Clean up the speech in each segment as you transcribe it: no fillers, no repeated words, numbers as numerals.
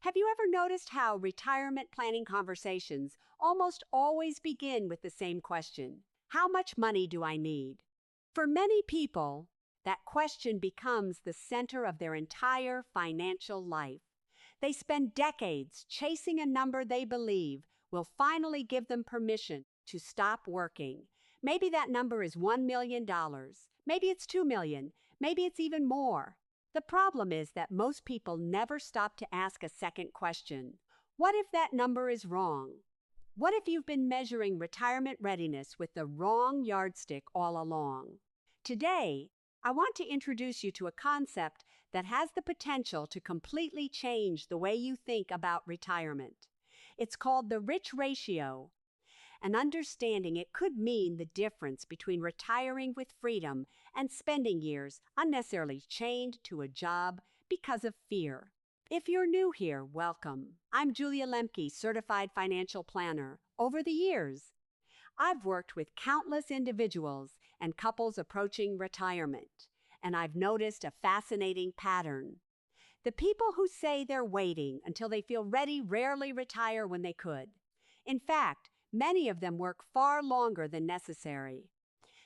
Have you ever noticed how retirement planning conversations almost always begin with the same question? How much money do I need? For many people, that question becomes the center of their entire financial life. They spend decades chasing a number they believe will finally give them permission to stop working. Maybe that number is $1 million. Maybe it's 2 million. Maybe it's even more. The problem is that most people never stop to ask a second question. What if that number is wrong? What if you've been measuring retirement readiness with the wrong yardstick all along? Today, I want to introduce you to a concept that has the potential to completely change the way you think about retirement. It's called the rich ratio. And understanding it could mean the difference between retiring with freedom and spending years unnecessarily chained to a job because of fear. If you're new here, welcome. I'm Julia Lemke, certified financial planner. Over the years, I've worked with countless individuals and couples approaching retirement, and I've noticed a fascinating pattern. The people who say they're waiting until they feel ready rarely retire when they could. In fact, many of them work far longer than necessary.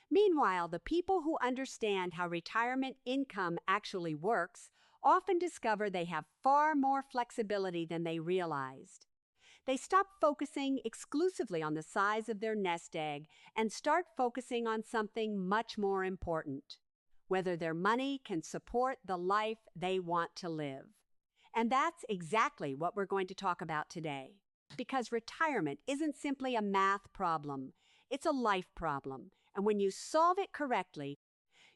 Meanwhile, the people who understand how retirement income actually works often discover they have far more flexibility than they realized. They stop focusing exclusively on the size of their nest egg and start focusing on something much more important: whether their money can support the life they want to live. And that's exactly what we're going to talk about today. Because retirement isn't simply a math problem, it's a life problem. And when you solve it correctly,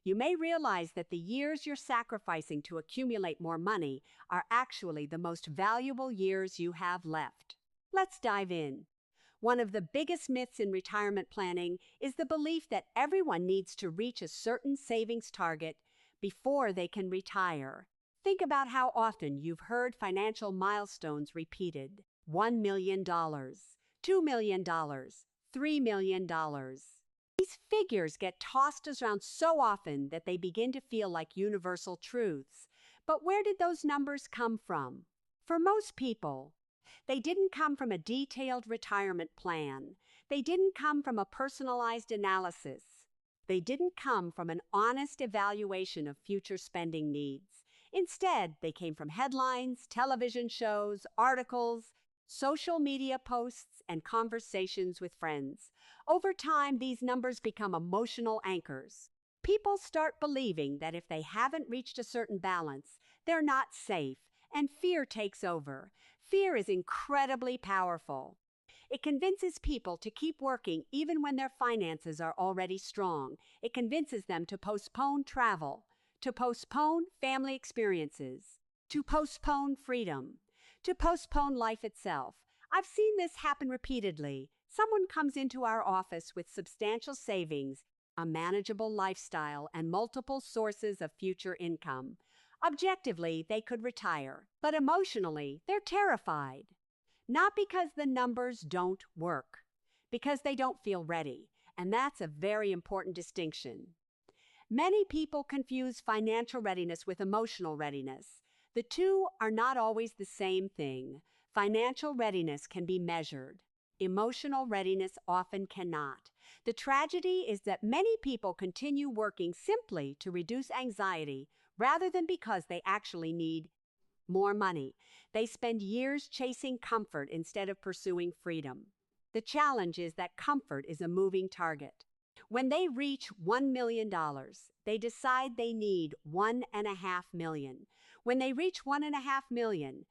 you may realize that the years you're sacrificing to accumulate more money are actually the most valuable years you have left. Let's dive in. One of the biggest myths in retirement planning is the belief that everyone needs to reach a certain savings target before they can retire. Think about how often you've heard financial milestones repeated. $1 million, $2 million, $3 million. These figures get tossed around so often that they begin to feel like universal truths. But where did those numbers come from? For most people, they didn't come from a detailed retirement plan. They didn't come from a personalized analysis. They didn't come from an honest evaluation of future spending needs. Instead, they came from headlines, television shows, articles, social media posts, and conversations with friends. Over time, these numbers become emotional anchors. People start believing that if they haven't reached a certain balance, they're not safe, and fear takes over. Fear is incredibly powerful. It convinces people to keep working even when their finances are already strong. It convinces them to postpone travel, to postpone family experiences, to postpone freedom, to postpone life itself. I've seen this happen repeatedly. Someone comes into our office with substantial savings, a manageable lifestyle, and multiple sources of future income. Objectively, they could retire, but emotionally, they're terrified. Not because the numbers don't work, because they don't feel ready, and that's a very important distinction. Many people confuse financial readiness with emotional readiness. The two are not always the same thing. Financial readiness can be measured. Emotional readiness often cannot. The tragedy is that many people continue working simply to reduce anxiety rather than because they actually need more money. They spend years chasing comfort instead of pursuing freedom. The challenge is that comfort is a moving target. When they reach $1 million, they decide they need $1.5 million. When they reach $1.5 million,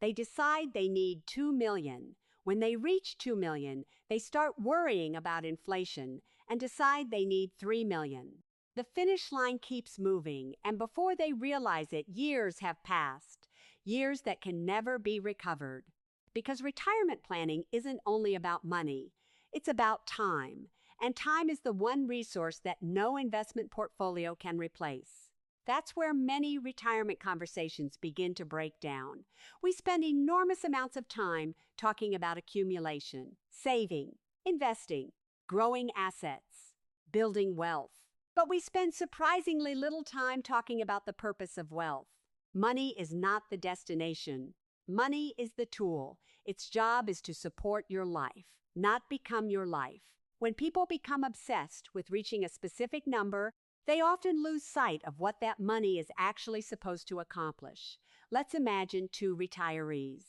they decide they need $2 million. When they reach $2 million, they start worrying about inflation and decide they need $3 million. The finish line keeps moving, and before they realize it, years have passed, years that can never be recovered. Because retirement planning isn't only about money, it's about time, and time is the one resource that no investment portfolio can replace. That's where many retirement conversations begin to break down. We spend enormous amounts of time talking about accumulation, saving, investing, growing assets, building wealth. But we spend surprisingly little time talking about the purpose of wealth. Money is not the destination. Money is the tool. Its job is to support your life, not become your life. When people become obsessed with reaching a specific number, they often lose sight of what that money is actually supposed to accomplish. Let's imagine two retirees.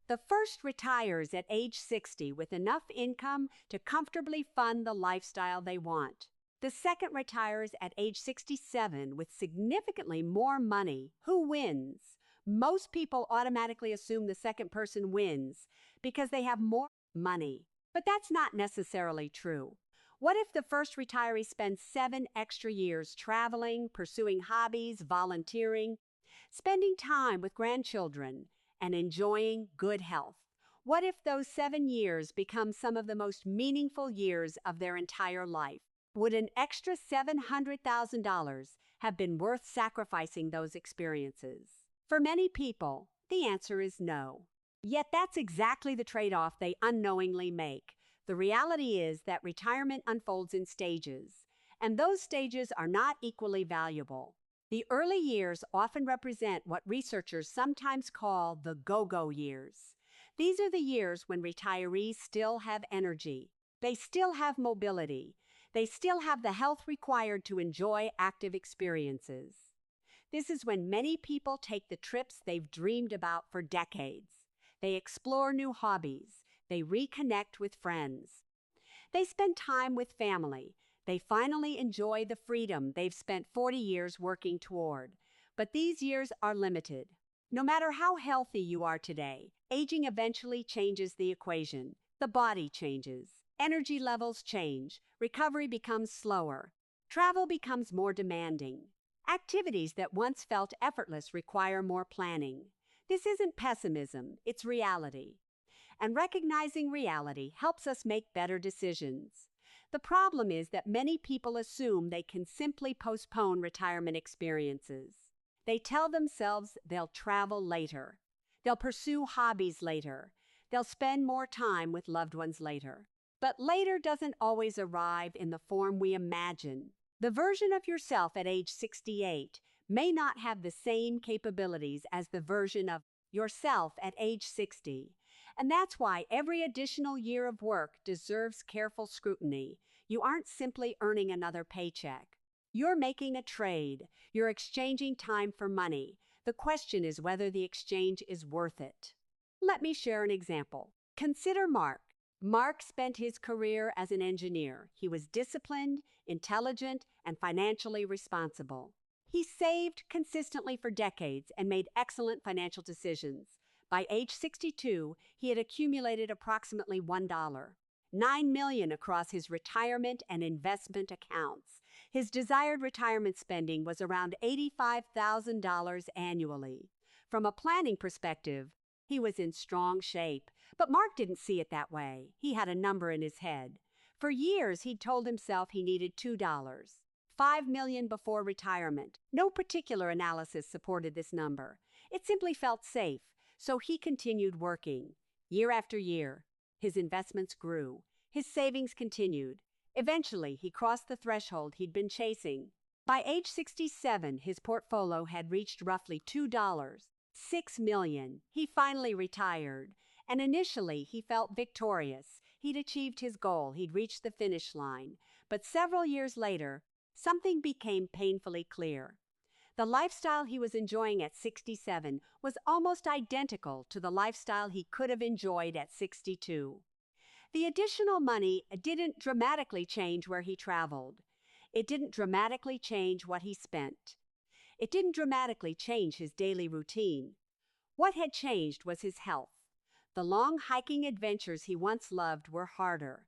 The first retires at age 60 with enough income to comfortably fund the lifestyle they want. The second retires at age 67 with significantly more money. Who wins? Most people automatically assume the second person wins because they have more money. But that's not necessarily true. What if the first retiree spends 7 extra years traveling, pursuing hobbies, volunteering, spending time with grandchildren, and enjoying good health? What if those 7 years become some of the most meaningful years of their entire life? Would an extra $700,000 have been worth sacrificing those experiences? For many people, the answer is no. Yet that's exactly the trade-off they unknowingly make. The reality is that retirement unfolds in stages, and those stages are not equally valuable. The early years often represent what researchers sometimes call the go-go years. These are the years when retirees still have energy, they still have mobility, they still have the health required to enjoy active experiences. This is when many people take the trips they've dreamed about for decades. They explore new hobbies. They reconnect with friends. They spend time with family. They finally enjoy the freedom they've spent 40 years working toward. But these years are limited. No matter how healthy you are today, aging eventually changes the equation. The body changes. Energy levels change. Recovery becomes slower. Travel becomes more demanding. Activities that once felt effortless require more planning. This isn't pessimism, it's reality. And recognizing reality helps us make better decisions. The problem is that many people assume they can simply postpone retirement experiences. They tell themselves they'll travel later. They'll pursue hobbies later. They'll spend more time with loved ones later. But later doesn't always arrive in the form we imagine. The version of yourself at age 68 may not have the same capabilities as the version of yourself at age 60. And that's why every additional year of work deserves careful scrutiny. You aren't simply earning another paycheck. You're making a trade. You're exchanging time for money. The question is whether the exchange is worth it. Let me share an example. Consider Mark. Mark spent his career as an engineer. He was disciplined, intelligent, and financially responsible. He saved consistently for decades and made excellent financial decisions. By age 62, he had accumulated approximately $9 million across his retirement and investment accounts. His desired retirement spending was around $85,000 annually. From a planning perspective, he was in strong shape. But Mark didn't see it that way. He had a number in his head. For years, he'd told himself he needed $5 million before retirement. No particular analysis supported this number. It simply felt safe, so he continued working. Year after year, his investments grew. His savings continued. Eventually, he crossed the threshold he'd been chasing. By age 67, his portfolio had reached roughly $6 million. He finally retired. And initially, he felt victorious. He'd achieved his goal. He'd reached the finish line. But several years later, something became painfully clear. The lifestyle he was enjoying at 67 was almost identical to the lifestyle he could have enjoyed at 62. The additional money didn't dramatically change where he traveled. It didn't dramatically change what he spent. It didn't dramatically change his daily routine. What had changed was his health. The long hiking adventures he once loved were harder.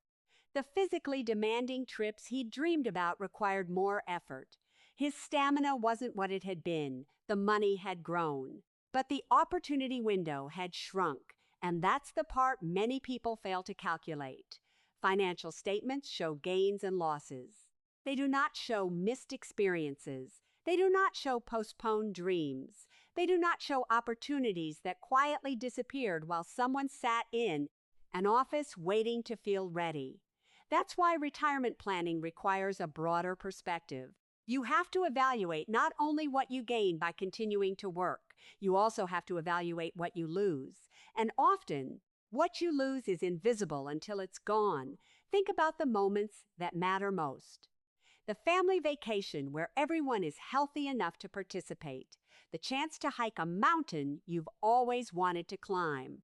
The physically demanding trips he'd dreamed about required more effort. His stamina wasn't what it had been. The money had grown. But the opportunity window had shrunk, and that's the part many people fail to calculate. Financial statements show gains and losses. They do not show missed experiences. They do not show postponed dreams. They do not show opportunities that quietly disappeared while someone sat in an office waiting to feel ready. That's why retirement planning requires a broader perspective. You have to evaluate not only what you gain by continuing to work, You also have to evaluate what you lose. And often, what you lose is invisible until it's gone. Think about the moments that matter most. The family vacation where everyone is healthy enough to participate. The chance to hike a mountain you've always wanted to climb.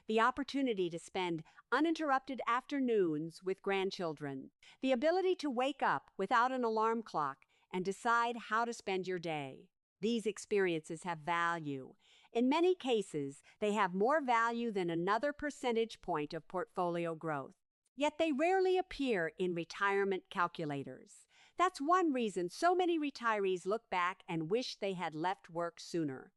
The opportunity to spend uninterrupted afternoons with grandchildren. The ability to wake up without an alarm clock and decide how to spend your day. These experiences have value. In many cases, they have more value than another percentage point of portfolio growth. Yet they rarely appear in retirement calculators. That's one reason so many retirees look back and wish they had left work sooner.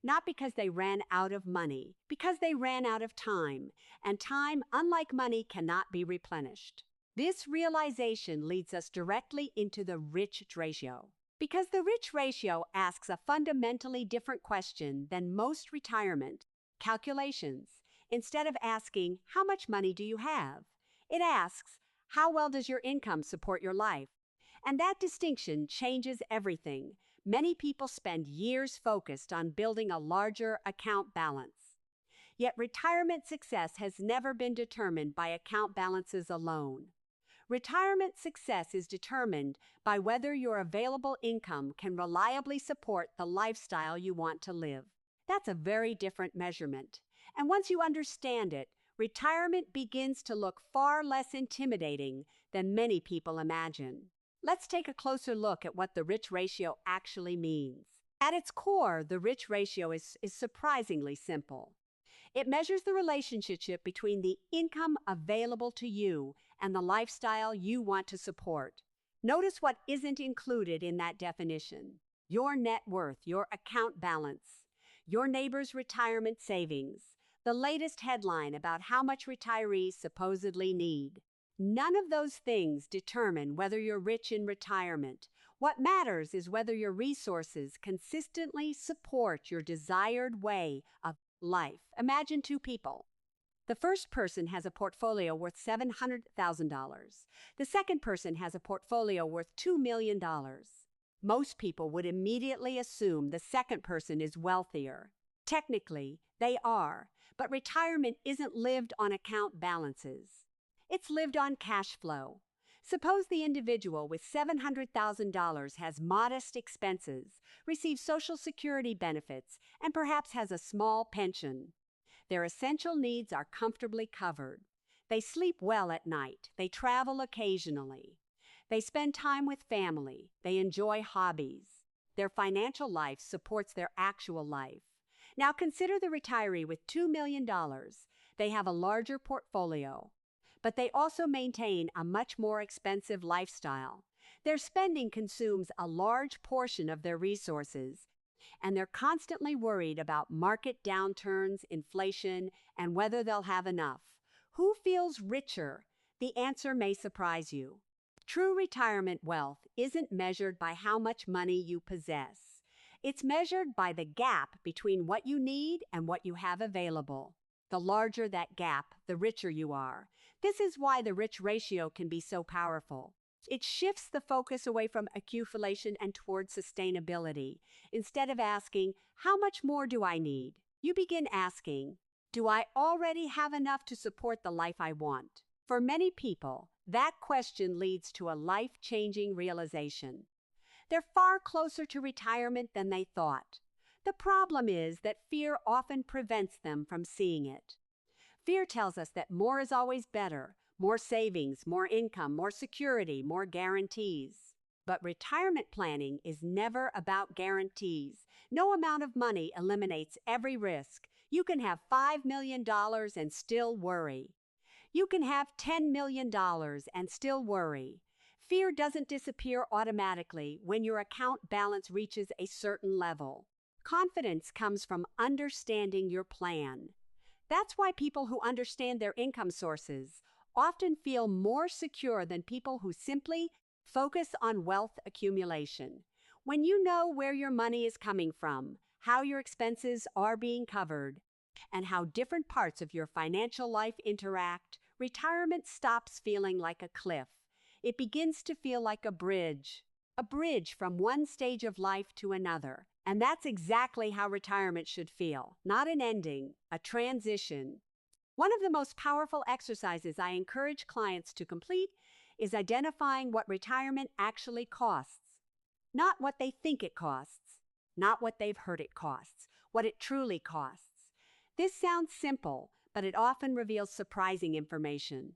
Not because they ran out of money, because they ran out of time, and time, unlike money, cannot be replenished. This realization leads us directly into the rich ratio. Because the rich ratio asks a fundamentally different question than most retirement calculations. Instead of asking, how much money do you have? It asks, how well does your income support your life? And that distinction changes everything. Many people spend years focused on building a larger account balance. Yet retirement success has never been determined by account balances alone. Retirement success is determined by whether your available income can reliably support the lifestyle you want to live. That's a very different measurement. And once you understand it, retirement begins to look far less intimidating than many people imagine. Let's take a closer look at what the rich ratio actually means. At its core, the rich ratio is surprisingly simple. It measures the relationship between the income available to you and the lifestyle you want to support. Notice what isn't included in that definition. Your net worth, your account balance, your neighbor's retirement savings, the latest headline about how much retirees supposedly need. None of those things determine whether you're rich in retirement. What matters is whether your resources consistently support your desired way of life. Imagine two people. The first person has a portfolio worth $700,000. The second person has a portfolio worth $2 million. Most people would immediately assume the second person is wealthier. Technically, they are, but retirement isn't lived on account balances. It's lived on cash flow. Suppose the individual with $700,000 has modest expenses, receives Social Security benefits, and perhaps has a small pension. Their essential needs are comfortably covered. They sleep well at night. They travel occasionally. They spend time with family. They enjoy hobbies. Their financial life supports their actual life. Now consider the retiree with $2 million. They have a larger portfolio, but they also maintain a much more expensive lifestyle. Their spending consumes a large portion of their resources, and they're constantly worried about market downturns, inflation, and whether they'll have enough. Who feels richer? The answer may surprise you. True retirement wealth isn't measured by how much money you possess. It's measured by the gap between what you need and what you have available. The larger that gap, the richer you are. This is why the rich ratio can be so powerful. It shifts the focus away from accumulation and toward sustainability. Instead of asking, how much more do I need? You begin asking, do I already have enough to support the life I want? For many people, that question leads to a life-changing realization. They're far closer to retirement than they thought. The problem is that fear often prevents them from seeing it. Fear tells us that more is always better. More savings, more income, more security, more guarantees. But retirement planning is never about guarantees. No amount of money eliminates every risk. You can have $5 million and still worry. You can have $10 million and still worry. Fear doesn't disappear automatically when your account balance reaches a certain level. Confidence comes from understanding your plan. That's why people who understand their income sources often feel more secure than people who simply focus on wealth accumulation. When you know where your money is coming from, how your expenses are being covered, and how different parts of your financial life interact, retirement stops feeling like a cliff. It begins to feel like a bridge from one stage of life to another. And that's exactly how retirement should feel. Not an ending, a transition. One of the most powerful exercises I encourage clients to complete is identifying what retirement actually costs. Not what they think it costs, not what they've heard it costs, what it truly costs. This sounds simple, but it often reveals surprising information.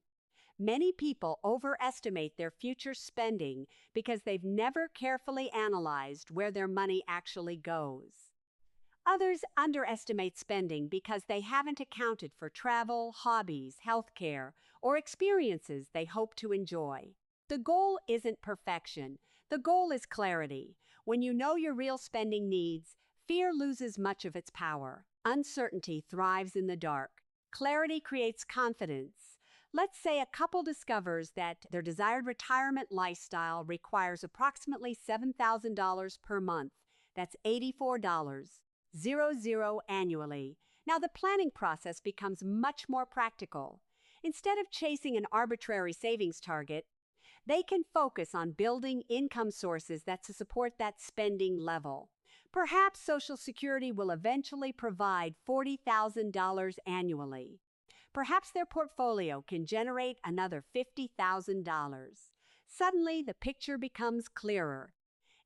Many people overestimate their future spending because they've never carefully analyzed where their money actually goes. Others underestimate spending because they haven't accounted for travel, hobbies, healthcare, or experiences they hope to enjoy. The goal isn't perfection. The goal is clarity. When you know your real spending needs, fear loses much of its power. Uncertainty thrives in the dark. Clarity creates confidence. Let's say a couple discovers that their desired retirement lifestyle requires approximately $7,000 per month. That's $84.00 annually. Now the planning process becomes much more practical. Instead of chasing an arbitrary savings target, they can focus on building income sources that support that spending level. Perhaps Social Security will eventually provide $40,000 annually. Perhaps their portfolio can generate another $50,000. Suddenly, the picture becomes clearer.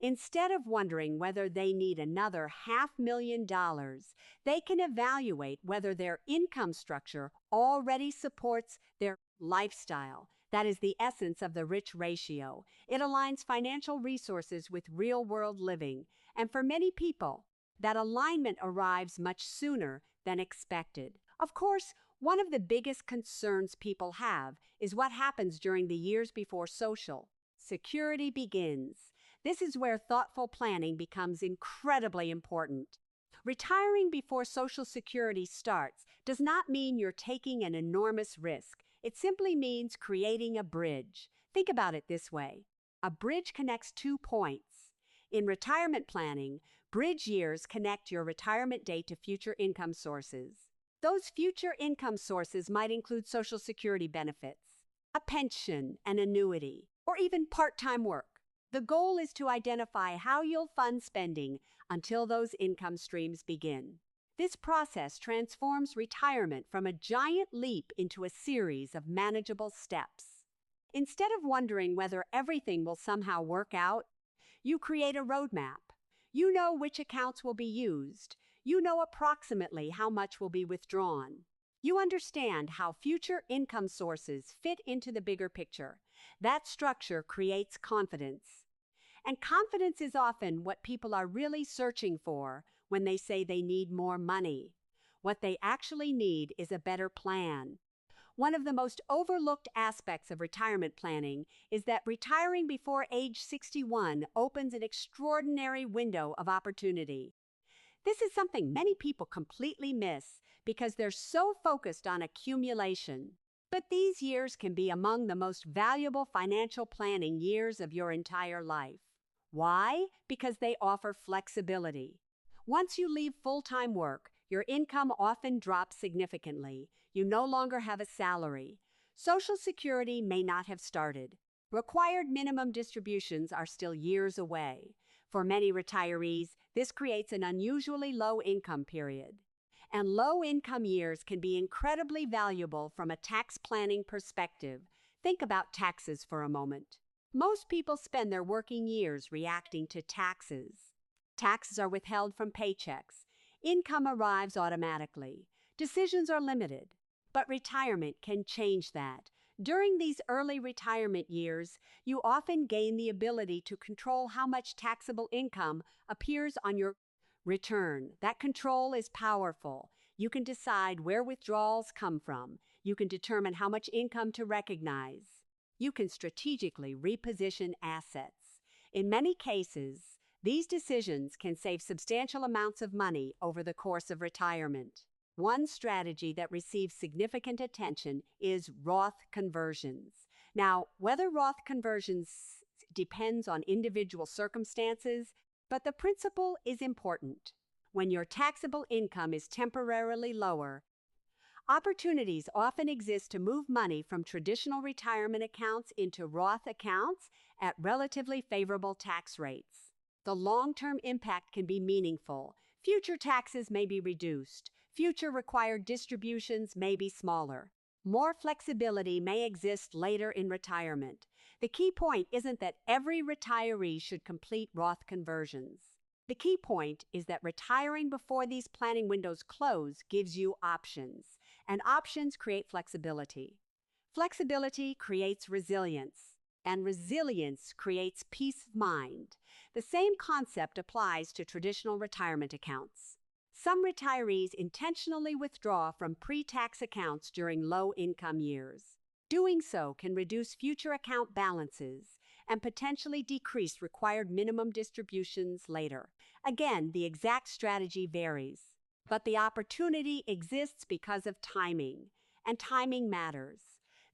Instead of wondering whether they need another $500,000, they can evaluate whether their income structure already supports their lifestyle. That is the essence of the rich ratio. It aligns financial resources with real-world living, and for many people, that alignment arrives much sooner than expected. Of course, one of the biggest concerns people have is what happens during the years before Social Security begins. This is where thoughtful planning becomes incredibly important. Retiring before Social Security starts does not mean you're taking an enormous risk. It simply means creating a bridge. Think about it this way. A bridge connects 2 points. In retirement planning, bridge years connect your retirement date to future income sources. Those future income sources might include Social Security benefits, a pension, an annuity, or even part-time work. The goal is to identify how you'll fund spending until those income streams begin. This process transforms retirement from a giant leap into a series of manageable steps. Instead of wondering whether everything will somehow work out, you create a roadmap. You know which accounts will be used. You know approximately how much will be withdrawn. You understand how future income sources fit into the bigger picture. That structure creates confidence. And confidence is often what people are really searching for when they say they need more money. What they actually need is a better plan. One of the most overlooked aspects of retirement planning is that retiring before age 61 opens an extraordinary window of opportunity. This is something many people completely miss because they're so focused on accumulation. But these years can be among the most valuable financial planning years of your entire life. Why? Because they offer flexibility. Once you leave full-time work, your income often drops significantly. You no longer have a salary. Social Security may not have started. Required minimum distributions are still years away. For many retirees, this creates an unusually low income period. And low-income years can be incredibly valuable from a tax planning perspective. Think about taxes for a moment. Most people spend their working years reacting to taxes. Taxes are withheld from paychecks. Income arrives automatically. Decisions are limited. But retirement can change that. During these early retirement years, you often gain the ability to control how much taxable income appears on your return. That control is powerful. You can decide where withdrawals come from. You can determine how much income to recognize. You can strategically reposition assets. In many cases, these decisions can save substantial amounts of money over the course of retirement. One strategy that receives significant attention is Roth conversions. Now, whether Roth conversions depends on individual circumstances, but the principle is important. When your taxable income is temporarily lower, opportunities often exist to move money from traditional retirement accounts into Roth accounts at relatively favorable tax rates. the long-term impact can be meaningful. Future taxes may be reduced. Future required distributions may be smaller. More flexibility may exist later in retirement. The key point isn't that every retiree should complete Roth conversions. The key point is that retiring before these planning windows close gives you options, and options create flexibility. Flexibility creates resilience, and resilience creates peace of mind. The same concept applies to traditional retirement accounts. Some retirees intentionally withdraw from pre-tax accounts during low-income years. Doing so can reduce future account balances and potentially decrease required minimum distributions later. Again, the exact strategy varies, but the opportunity exists because of timing, and timing matters.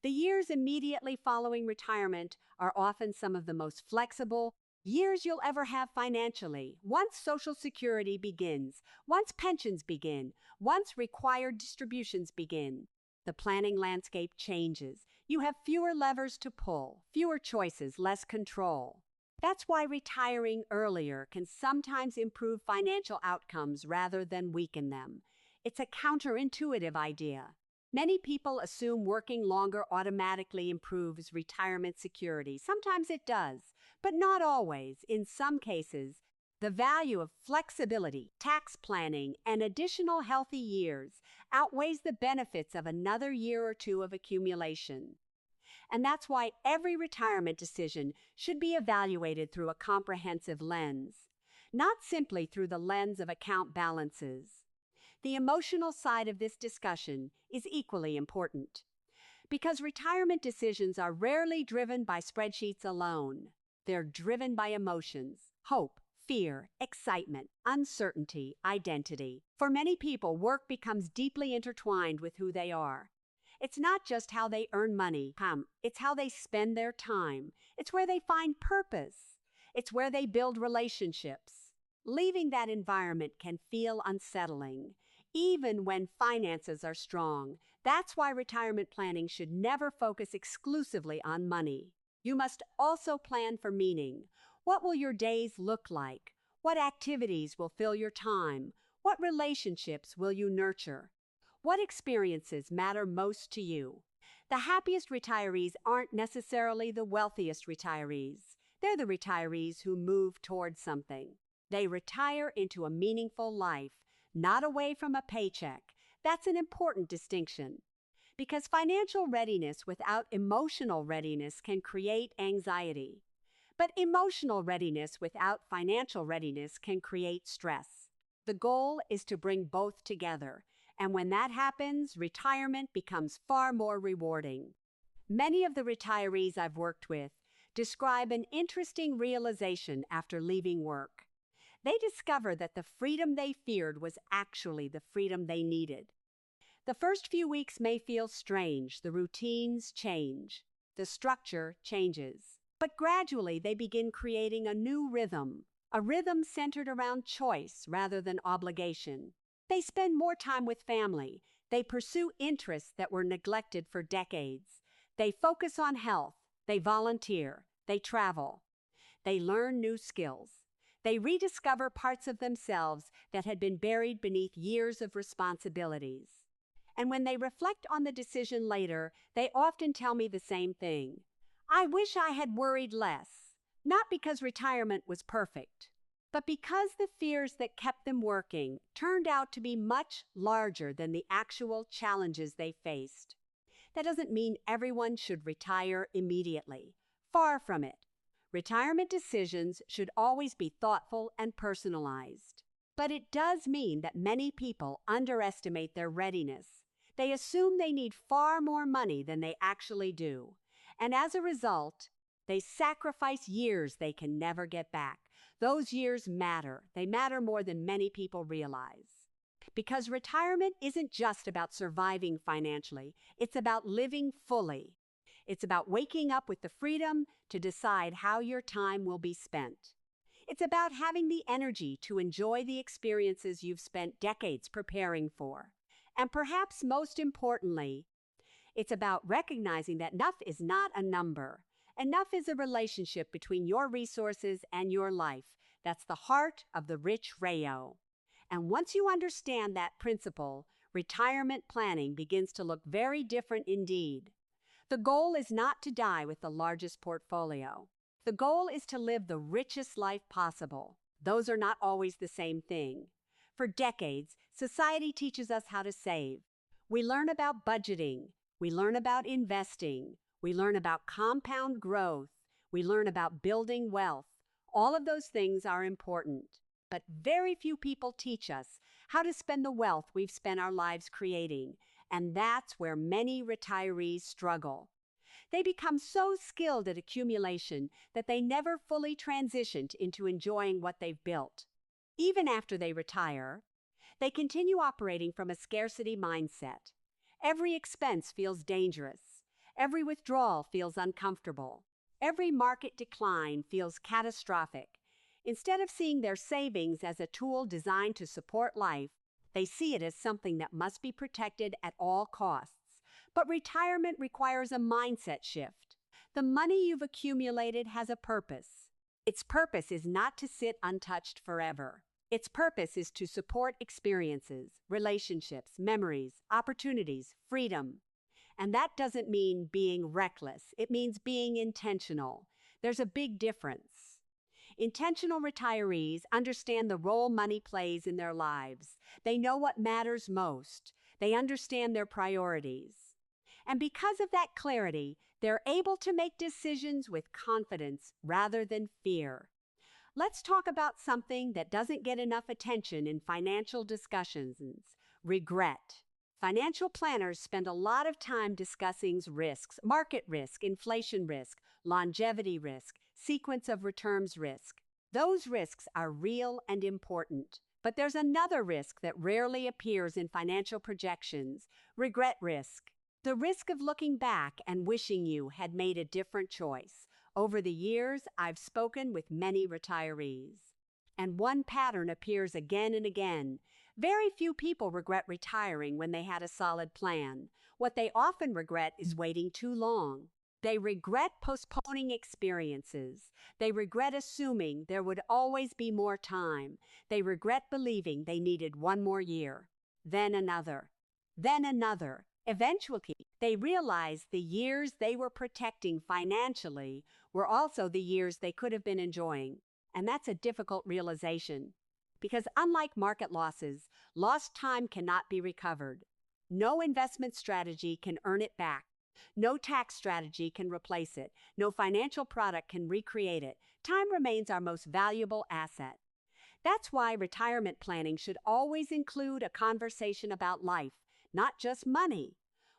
The years immediately following retirement are often some of the most flexible years you'll ever have financially. Once Social Security begins, once pensions begin, once required distributions begin, the planning landscape changes. You have fewer levers to pull, fewer choices, less control. That's why retiring earlier can sometimes improve financial outcomes rather than weaken them. It's a counterintuitive idea. Many people assume working longer automatically improves retirement security. Sometimes it does, but not always. In some cases, the value of flexibility, tax planning, and additional healthy years outweighs the benefits of another year or two of accumulation. And that's why every retirement decision should be evaluated through a comprehensive lens, not simply through the lens of account balances. The emotional side of this discussion is equally important, because retirement decisions are rarely driven by spreadsheets alone. They're driven by emotions, hope, fear, excitement, uncertainty, identity. For many people, work becomes deeply intertwined with who they are. It's not just how they earn money, it's how they spend their time. It's where they find purpose. It's where they build relationships. Leaving that environment can feel unsettling, even when finances are strong. That's why retirement planning should never focus exclusively on money. You must also plan for meaning. What will your days look like? What activities will fill your time? What relationships will you nurture? What experiences matter most to you? The happiest retirees aren't necessarily the wealthiest retirees. They're the retirees who move towards something. They retire into a meaningful life, not away from a paycheck. That's an important distinction. Because financial readiness without emotional readiness can create anxiety. But emotional readiness without financial readiness can create stress. The goal is to bring both together, and when that happens, retirement becomes far more rewarding. Many of the retirees I've worked with describe an interesting realization after leaving work. They discover that the freedom they feared was actually the freedom they needed. The first few weeks may feel strange. The routines change. The structure changes. But gradually they begin creating a new rhythm, a rhythm centered around choice rather than obligation. They spend more time with family. They pursue interests that were neglected for decades. They focus on health. They volunteer. They travel. They learn new skills. They rediscover parts of themselves that had been buried beneath years of responsibilities. And when they reflect on the decision later, they often tell me the same thing. I wish I had worried less, not because retirement was perfect, but because the fears that kept them working turned out to be much larger than the actual challenges they faced. That doesn't mean everyone should retire immediately. Far from it. Retirement decisions should always be thoughtful and personalized. But it does mean that many people underestimate their readiness. They assume they need far more money than they actually do. And as a result, they sacrifice years they can never get back. Those years matter. They matter more than many people realize. Because retirement isn't just about surviving financially. It's about living fully. It's about waking up with the freedom to decide how your time will be spent. It's about having the energy to enjoy the experiences you've spent decades preparing for. And perhaps most importantly, it's about recognizing that enough is not a number. Enough is a relationship between your resources and your life. That's the heart of the rich Rayo. And once you understand that principle, retirement planning begins to look very different indeed. The goal is not to die with the largest portfolio. The goal is to live the richest life possible. Those are not always the same thing. For decades, society teaches us how to save. We learn about budgeting. We learn about investing. We learn about compound growth. We learn about building wealth. All of those things are important. But very few people teach us how to spend the wealth we've spent our lives creating. And that's where many retirees struggle. They become so skilled at accumulation that they never fully transitioned into enjoying what they've built. Even after they retire, they continue operating from a scarcity mindset. Every expense feels dangerous. Every withdrawal feels uncomfortable. Every market decline feels catastrophic. Instead of seeing their savings as a tool designed to support life, they see it as something that must be protected at all costs. But retirement requires a mindset shift. The money you've accumulated has a purpose. Its purpose is not to sit untouched forever. Its purpose is to support experiences, relationships, memories, opportunities, freedom. And that doesn't mean being reckless. It means being intentional. There's a big difference. Intentional retirees understand the role money plays in their lives. They know what matters most. They understand their priorities. And because of that clarity, they're able to make decisions with confidence rather than fear. Let's talk about something that doesn't get enough attention in financial discussions: regret. Financial planners spend a lot of time discussing risks: market risk, inflation risk, longevity risk, sequence of returns risk. Those risks are real and important. But there's another risk that rarely appears in financial projections: regret risk. The risk of looking back and wishing you had made a different choice. Over the years, I've spoken with many retirees, and one pattern appears again and again. Very few people regret retiring when they had a solid plan. What they often regret is waiting too long. They regret postponing experiences. They regret assuming there would always be more time. They regret believing they needed one more year, then another, then another. Eventually, they realized the years they were protecting financially were also the years they could have been enjoying. And that's a difficult realization, because unlike market losses, lost time cannot be recovered. No investment strategy can earn it back. No tax strategy can replace it. No financial product can recreate it. Time remains our most valuable asset. That's why retirement planning should always include a conversation about life, not just money.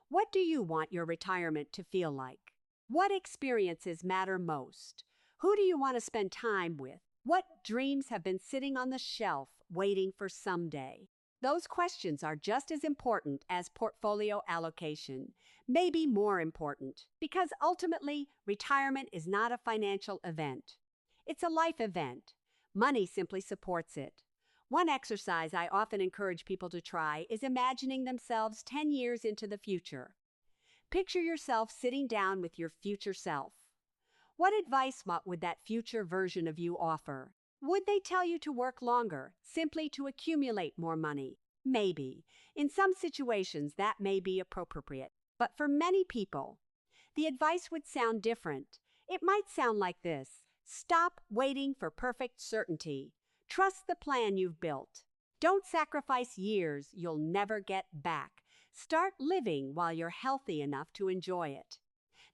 What do you want your retirement to feel like? What experiences matter most? Who do you want to spend time with? What dreams have been sitting on the shelf waiting for someday? Those questions are just as important as portfolio allocation, maybe more important, because ultimately, retirement is not a financial event. It's a life event. Money simply supports it. One exercise I often encourage people to try is imagining themselves 10 years into the future. Picture yourself sitting down with your future self. What advice would that future version of you offer? Would they tell you to work longer, simply to accumulate more money? Maybe. In some situations, that may be appropriate. But for many people, the advice would sound different. It might sound like this: stop waiting for perfect certainty. Trust the plan you've built. Don't sacrifice years you'll never get back. Start living while you're healthy enough to enjoy it.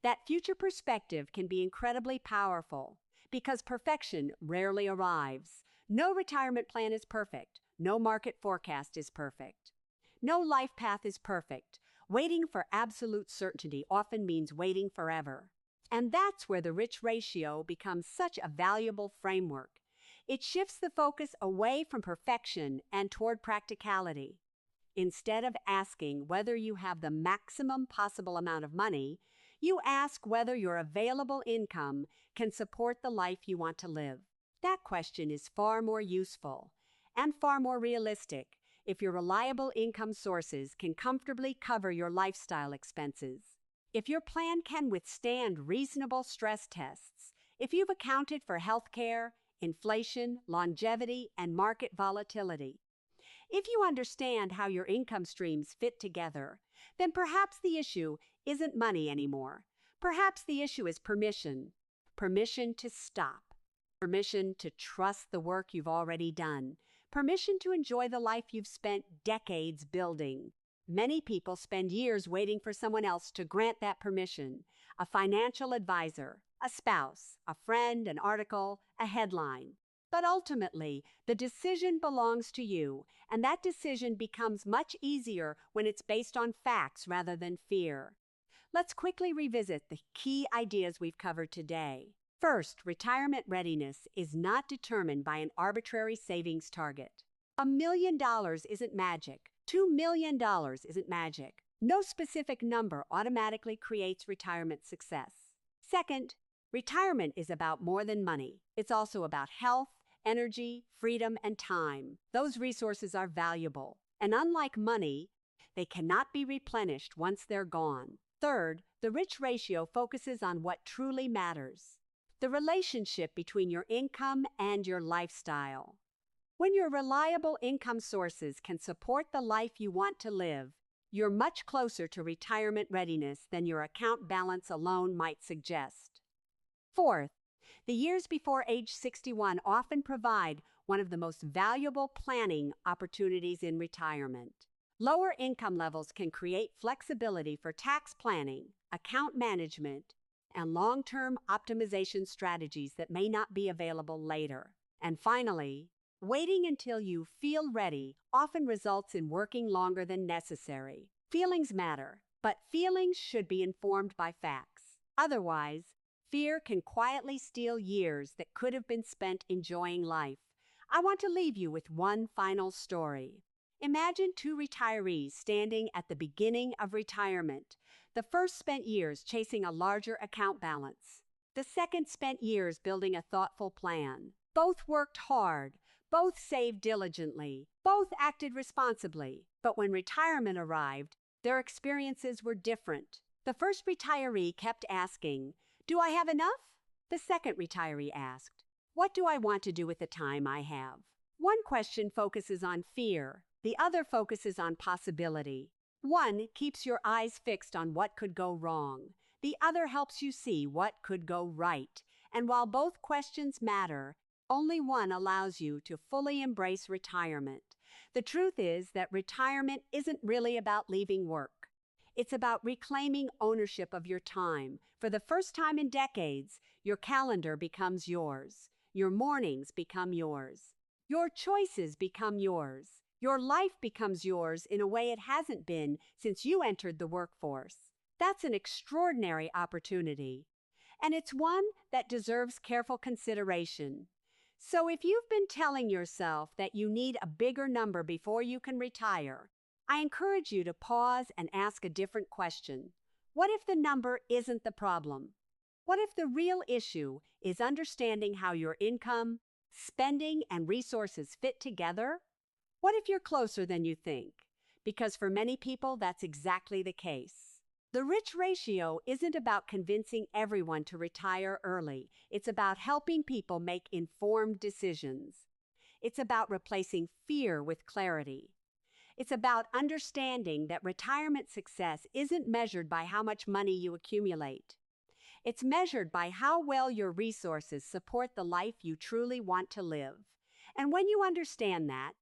That future perspective can be incredibly powerful, because perfection rarely arrives. No retirement plan is perfect. No market forecast is perfect. No life path is perfect. Waiting for absolute certainty often means waiting forever. And that's where the rich ratio becomes such a valuable framework. It shifts the focus away from perfection and toward practicality. Instead of asking whether you have the maximum possible amount of money, you ask whether your available income can support the life you want to live. That question is far more useful and far more realistic if your reliable income sources can comfortably cover your lifestyle expenses. If your plan can withstand reasonable stress tests, if you've accounted for healthcare, inflation, longevity, and market volatility. If you understand how your income streams fit together, then perhaps the issue isn't money anymore. Perhaps the issue is permission. Permission to stop. Permission to trust the work you've already done. Permission to enjoy the life you've spent decades building. Many people spend years waiting for someone else to grant that permission. A financial advisor, a spouse, a friend, an article, a headline. But ultimately, the decision belongs to you, and that decision becomes much easier when it's based on facts rather than fear. Let's quickly revisit the key ideas we've covered today. First, retirement readiness is not determined by an arbitrary savings target. $1 million isn't magic. $2 million isn't magic. No specific number automatically creates retirement success. Second, retirement is about more than money. It's also about health, energy, freedom, and time. Those resources are valuable, and unlike money, they cannot be replenished once they're gone. Third, the rich ratio focuses on what truly matters: the relationship between your income and your lifestyle. When your reliable income sources can support the life you want to live, you're much closer to retirement readiness than your account balance alone might suggest. Fourth, the years before age 61 often provide one of the most valuable planning opportunities in retirement. Lower income levels can create flexibility for tax planning, account management, and long-term optimization strategies that may not be available later. And finally, waiting until you feel ready often results in working longer than necessary. Feelings matter, but feelings should be informed by facts. Otherwise, fear can quietly steal years that could have been spent enjoying life. I want to leave you with one final story. Imagine two retirees standing at the beginning of retirement. The first spent years chasing a larger account balance. The second spent years building a thoughtful plan. Both worked hard. Both saved diligently. Both acted responsibly. But when retirement arrived, their experiences were different. The first retiree kept asking, "Do I have enough?" The second retiree asked, "What do I want to do with the time I have?" One question focuses on fear. The other focuses on possibility. One keeps your eyes fixed on what could go wrong. The other helps you see what could go right. And while both questions matter, only one allows you to fully embrace retirement. The truth is that retirement isn't really about leaving work. It's about reclaiming ownership of your time. For the first time in decades, your calendar becomes yours. Your mornings become yours. Your choices become yours. Your life becomes yours in a way it hasn't been since you entered the workforce. That's an extraordinary opportunity, and it's one that deserves careful consideration. So if you've been telling yourself that you need a bigger number before you can retire, I encourage you to pause and ask a different question. What if the number isn't the problem? What if the real issue is understanding how your income, spending, and resources fit together? What if you're closer than you think? Because for many people, that's exactly the case. The rich ratio isn't about convincing everyone to retire early. It's about helping people make informed decisions. It's about replacing fear with clarity. It's about understanding that retirement success isn't measured by how much money you accumulate. It's measured by how well your resources support the life you truly want to live. And when you understand that,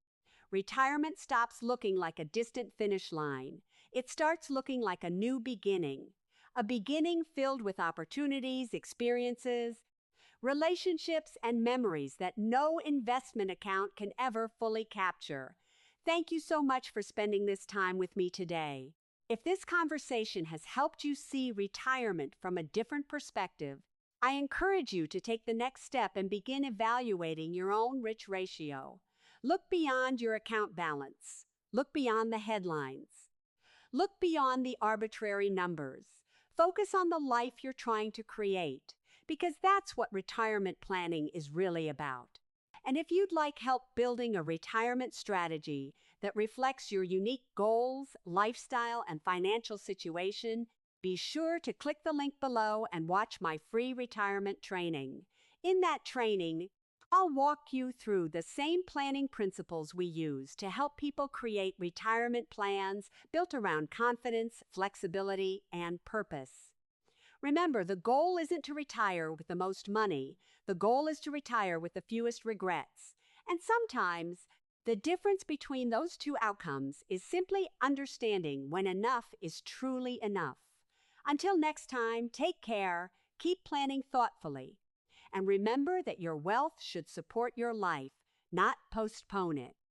retirement stops looking like a distant finish line. It starts looking like a new beginning. A beginning filled with opportunities, experiences, relationships, and memories that no investment account can ever fully capture. Thank you so much for spending this time with me today. If this conversation has helped you see retirement from a different perspective, I encourage you to take the next step and begin evaluating your own rich ratio. Look beyond your account balance. Look beyond the headlines. Look beyond the arbitrary numbers. Focus on the life you're trying to create, because that's what retirement planning is really about. And if you'd like help building a retirement strategy that reflects your unique goals, lifestyle, and financial situation, be sure to click the link below and watch my free retirement training. In that training, I'll walk you through the same planning principles we use to help people create retirement plans built around confidence, flexibility, and purpose. Remember, the goal isn't to retire with the most money. The goal is to retire with the fewest regrets. And sometimes, the difference between those two outcomes is simply understanding when enough is truly enough. Until next time, take care, keep planning thoughtfully, and remember that your wealth should support your life, not postpone it.